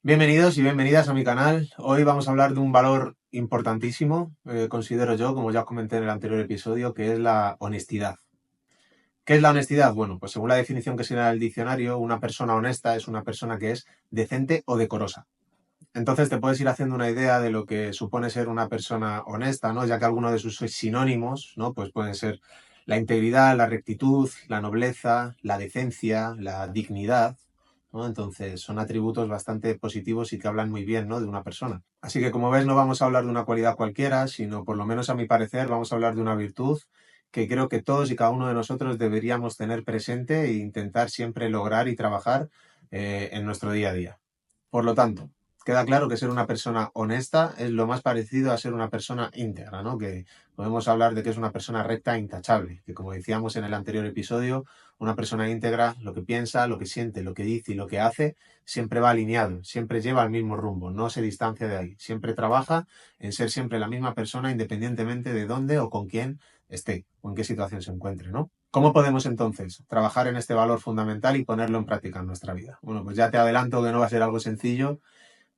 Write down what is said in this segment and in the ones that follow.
Bienvenidos y bienvenidas a mi canal. Hoy vamos a hablar de un valor importantísimo, considero yo, como ya os comenté en el anterior episodio, que es la honestidad. ¿Qué es la honestidad? Bueno, pues según la definición que se da en el diccionario, una persona honesta es una persona que es decente o decorosa. Entonces te puedes ir haciendo una idea de lo que supone ser una persona honesta, ¿no? Ya que algunos de sus sinónimos, ¿no? Pues pueden ser la integridad, la rectitud, la nobleza, la decencia, la dignidad, ¿no? Entonces son atributos bastante positivos y que hablan muy bien, ¿no? De una persona. Así que como ves no vamos a hablar de una cualidad cualquiera, sino por lo menos a mi parecer vamos a hablar de una virtud que creo que todos y cada uno de nosotros deberíamos tener presente e intentar siempre lograr y trabajar en nuestro día a día. Por lo tanto, queda claro que ser una persona honesta es lo más parecido a ser una persona íntegra, ¿no? Que podemos hablar de que es una persona recta e intachable, que como decíamos en el anterior episodio, una persona íntegra, lo que piensa, lo que siente, lo que dice y lo que hace, siempre va alineado, siempre lleva el mismo rumbo, no se distancia de ahí, siempre trabaja en ser siempre la misma persona independientemente de dónde o con quién esté o en qué situación se encuentre, ¿no? ¿Cómo podemos entonces trabajar en este valor fundamental y ponerlo en práctica en nuestra vida? Bueno, pues ya te adelanto que no va a ser algo sencillo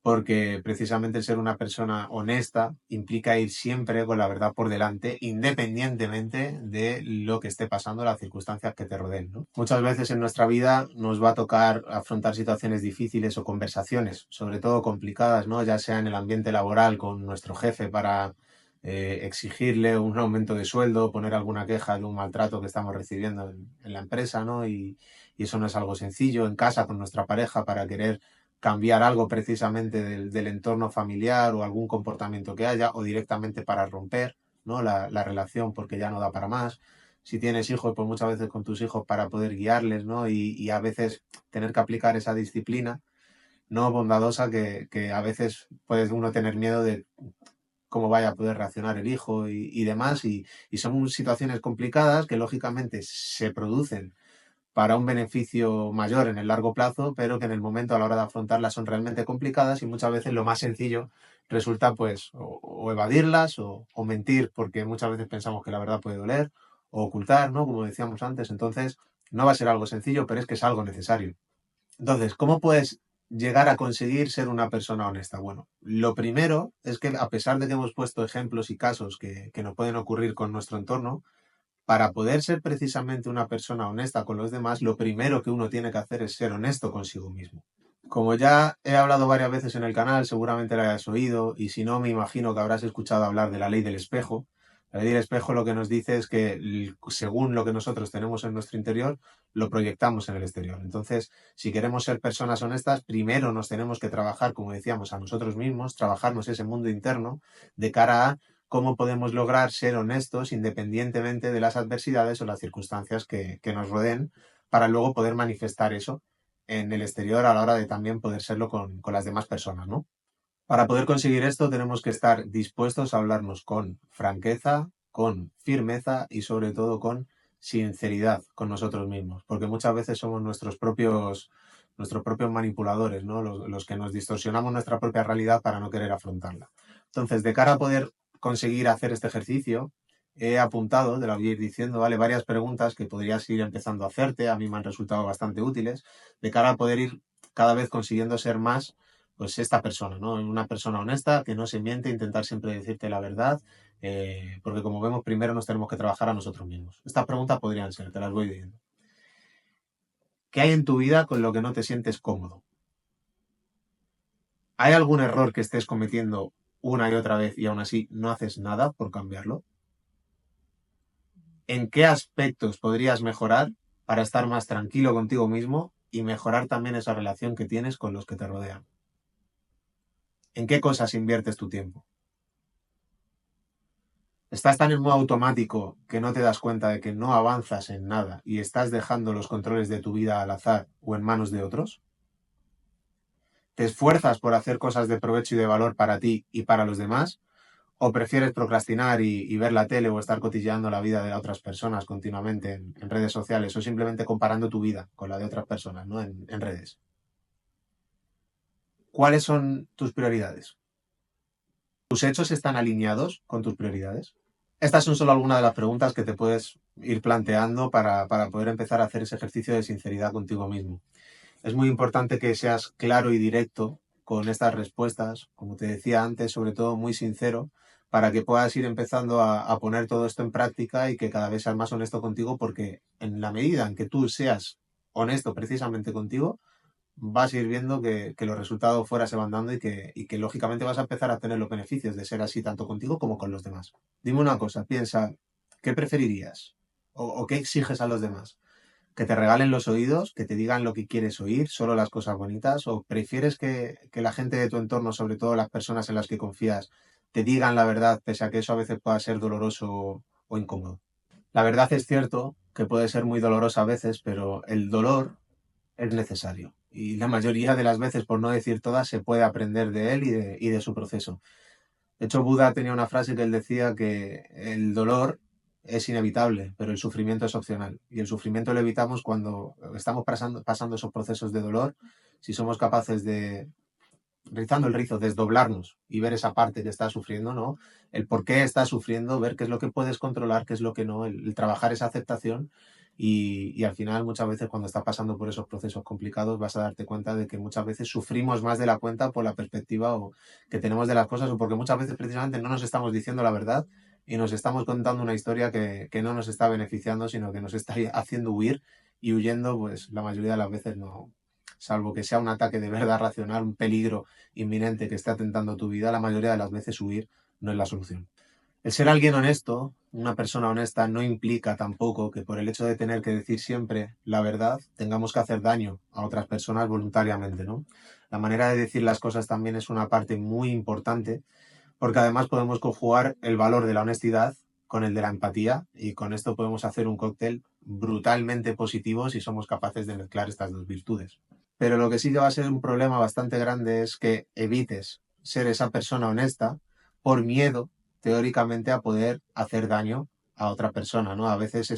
porque precisamente el ser una persona honesta implica ir siempre con la verdad por delante, independientemente de lo que esté pasando, las circunstancias que te rodeen, ¿no? Muchas veces en nuestra vida nos va a tocar afrontar situaciones difíciles o conversaciones, sobre todo complicadas, ¿no? Ya sea en el ambiente laboral con nuestro jefe para exigirle un aumento de sueldo, poner alguna queja de un maltrato que estamos recibiendo en la empresa, ¿no? Y eso no es algo sencillo. En casa con nuestra pareja para querer cambiar algo precisamente del entorno familiar o algún comportamiento que haya, o directamente para romper, ¿no? La relación porque ya no da para más. Si tienes hijos, pues muchas veces con tus hijos para poder guiarles, ¿no? Y a veces tener que aplicar esa disciplina no bondadosa que a veces puede uno tener miedo de cómo vaya a poder reaccionar el hijo y demás. Y son situaciones complicadas que lógicamente se producen para un beneficio mayor en el largo plazo, pero que en el momento a la hora de afrontarlas son realmente complicadas y muchas veces lo más sencillo resulta pues o evadirlas o mentir, porque muchas veces pensamos que la verdad puede doler, o ocultar, ¿no? Como decíamos antes. Entonces, no va a ser algo sencillo, pero es que es algo necesario. Entonces, ¿cómo puedes llegar a conseguir ser una persona honesta? Bueno, lo primero es que a pesar de que hemos puesto ejemplos y casos que nos pueden ocurrir con nuestro entorno, para poder ser precisamente una persona honesta con los demás, lo primero que uno tiene que hacer es ser honesto consigo mismo. Como ya he hablado varias veces en el canal, seguramente lo hayas oído, y si no, me imagino que habrás escuchado hablar de la ley del espejo. La ley del espejo lo que nos dice es que según lo que nosotros tenemos en nuestro interior, lo proyectamos en el exterior. Entonces, si queremos ser personas honestas, primero nos tenemos que trabajar, como decíamos, a nosotros mismos, trabajarnos ese mundo interno de cara a cómo podemos lograr ser honestos independientemente de las adversidades o las circunstancias que nos rodeen, para luego poder manifestar eso en el exterior a la hora de también poder serlo con las demás personas, ¿no? Para poder conseguir esto tenemos que estar dispuestos a hablarnos con franqueza, con firmeza y sobre todo con sinceridad con nosotros mismos, porque muchas veces somos nuestros propios manipuladores, ¿no? Los que nos distorsionamos nuestra propia realidad para no querer afrontarla. Entonces, de cara a poder conseguir hacer este ejercicio, he apuntado, te lo voy a ir diciendo, ¿vale? Varias preguntas que podrías ir empezando a hacerte, a mí me han resultado bastante útiles, de cara a poder ir cada vez consiguiendo ser más pues esta persona, ¿no? Una persona honesta, que no se miente, intentar siempre decirte la verdad, porque como vemos, primero nos tenemos que trabajar a nosotros mismos. Estas preguntas podrían ser, te las voy diciendo. ¿Qué hay en tu vida con lo que no te sientes cómodo? ¿Hay algún error que estés cometiendo una y otra vez y aún así no haces nada por cambiarlo? ¿En qué aspectos podrías mejorar para estar más tranquilo contigo mismo y mejorar también esa relación que tienes con los que te rodean? ¿En qué cosas inviertes tu tiempo? Estás tan en modo automático que no te das cuenta de que no avanzas en nada y estás dejando los controles de tu vida al azar o en manos de otros. ¿Te esfuerzas por hacer cosas de provecho y de valor para ti y para los demás? ¿O prefieres procrastinar y ver la tele o estar cotilleando la vida de otras personas continuamente en redes sociales o simplemente comparando tu vida con la de otras personas, ¿no? En redes. ¿Cuáles son tus prioridades? ¿Tus hechos están alineados con tus prioridades? Estas son solo algunas de las preguntas que te puedes ir planteando para poder empezar a hacer ese ejercicio de sinceridad contigo mismo. Es muy importante que seas claro y directo con estas respuestas, como te decía antes, sobre todo muy sincero, para que puedas ir empezando a poner todo esto en práctica y que cada vez seas más honesto contigo, porque en la medida en que tú seas honesto precisamente contigo, vas a ir viendo que los resultados fuera se van dando y que lógicamente vas a empezar a tener los beneficios de ser así tanto contigo como con los demás. Dime una cosa, piensa, ¿qué preferirías? ¿O qué exiges a los demás? ¿Que te regalen los oídos, que te digan lo que quieres oír, solo las cosas bonitas? ¿O prefieres que la gente de tu entorno, sobre todo las personas en las que confías, te digan la verdad, pese a que eso a veces pueda ser doloroso o incómodo? La verdad es cierto que puede ser muy dolorosa a veces, pero el dolor es necesario. Y la mayoría de las veces, por no decir todas, se puede aprender de él y de su proceso. De hecho, Buda tenía una frase que él decía que el dolor es inevitable, pero el sufrimiento es opcional. Y el sufrimiento lo evitamos cuando estamos pasando esos procesos de dolor, si somos capaces de, rizando el rizo, desdoblarnos y ver esa parte que está sufriendo, ¿no? El por qué está sufriendo, ver qué es lo que puedes controlar, qué es lo que no, el trabajar esa aceptación y al final muchas veces cuando estás pasando por esos procesos complicados vas a darte cuenta de que muchas veces sufrimos más de la cuenta por la perspectiva que tenemos de las cosas o porque muchas veces precisamente no nos estamos diciendo la verdad y nos estamos contando una historia que no nos está beneficiando, sino que nos está haciendo huir y huyendo, pues la mayoría de las veces no, salvo que sea un ataque de verdad racional, un peligro inminente que esté atentando a tu vida, la mayoría de las veces huir no es la solución. El ser alguien honesto, una persona honesta, no implica tampoco que por el hecho de tener que decir siempre la verdad tengamos que hacer daño a otras personas voluntariamente, ¿no? La manera de decir las cosas también es una parte muy importante porque además podemos conjugar el valor de la honestidad con el de la empatía y con esto podemos hacer un cóctel brutalmente positivo si somos capaces de mezclar estas dos virtudes. Pero lo que sí que va a ser un problema bastante grande es que evites ser esa persona honesta por miedo, teóricamente, a poder hacer daño a otra persona, ¿no? A veces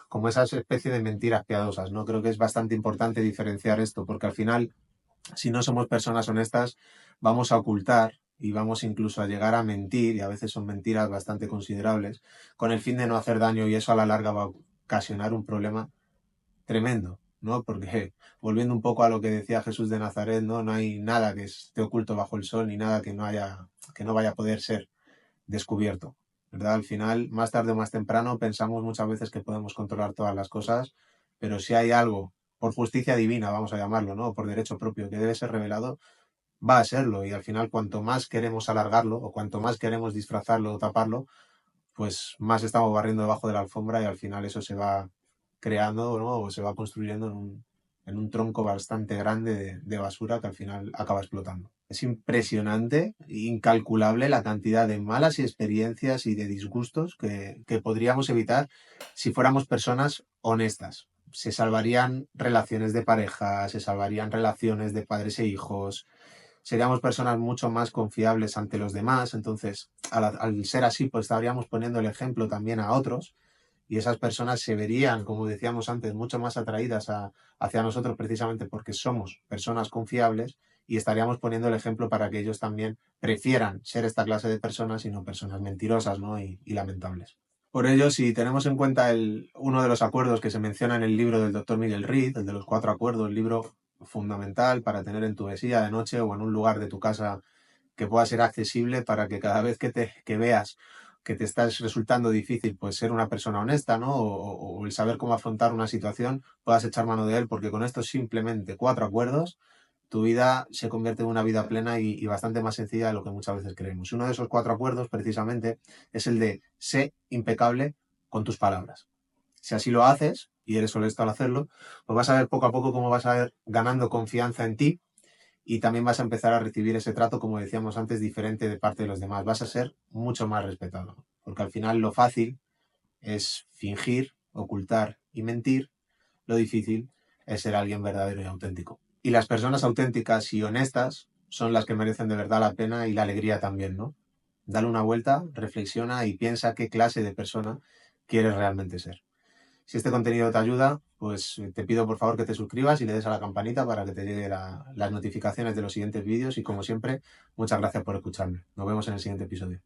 como esas especies de mentiras piadosas, ¿no? Creo que es bastante importante diferenciar esto, porque al final, si no somos personas honestas, vamos a ocultar y vamos incluso a llegar a mentir, y a veces son mentiras bastante considerables, con el fin de no hacer daño, y eso a la larga va a ocasionar un problema tremendo, ¿no? Porque volviendo un poco a lo que decía Jesús de Nazaret, ¿no? No hay nada que esté oculto bajo el sol, ni nada que no vaya a poder ser descubierto, ¿verdad? Al final, más tarde o más temprano, pensamos muchas veces que podemos controlar todas las cosas, pero si hay algo, por justicia divina, vamos a llamarlo, ¿no? Por derecho propio, que debe ser revelado, va a serlo. Y al final, cuanto más queremos alargarlo o cuanto más queremos disfrazarlo o taparlo, pues más estamos barriendo debajo de la alfombra y al final eso se va creando, ¿no? O se va construyendo en un tronco bastante grande de basura que al final acaba explotando. Es impresionante, incalculable la cantidad de malas experiencias y de disgustos que podríamos evitar si fuéramos personas honestas. Se salvarían relaciones de pareja, se salvarían relaciones de padres e hijos, seríamos personas mucho más confiables ante los demás. Entonces, al ser así, pues estaríamos poniendo el ejemplo también a otros y esas personas se verían, como decíamos antes, mucho más atraídas hacia nosotros precisamente porque somos personas confiables y estaríamos poniendo el ejemplo para que ellos también prefieran ser esta clase de personas y no personas mentirosas, ¿no? y lamentables. Por ello, si tenemos en cuenta uno de los acuerdos que se menciona en el libro del doctor Miguel Reed, el de los 4 acuerdos, el libro fundamental para tener en tu mesilla de noche o en un lugar de tu casa que pueda ser accesible para que cada vez que veas que te estás resultando difícil, pues ser una persona honesta, ¿no? O el saber cómo afrontar una situación, puedas echar mano de él, porque con estos simplemente 4 acuerdos, tu vida se convierte en una vida plena y bastante más sencilla de lo que muchas veces creemos. Uno de esos 4 acuerdos, precisamente, es el de sé impecable con tus palabras. Si así lo haces, y eres honesto al hacerlo, pues vas a ver poco a poco cómo vas a ir ganando confianza en ti y también vas a empezar a recibir ese trato, como decíamos antes, diferente de parte de los demás. Vas a ser mucho más respetado, porque al final lo fácil es fingir, ocultar y mentir. Lo difícil es ser alguien verdadero y auténtico. Y las personas auténticas y honestas son las que merecen de verdad la pena y la alegría también, ¿no? Dale una vuelta, reflexiona y piensa qué clase de persona quieres realmente ser. Si este contenido te ayuda, pues te pido por favor que te suscribas y le des a la campanita para que te lleguen las notificaciones de los siguientes vídeos y como siempre, muchas gracias por escucharme. Nos vemos en el siguiente episodio.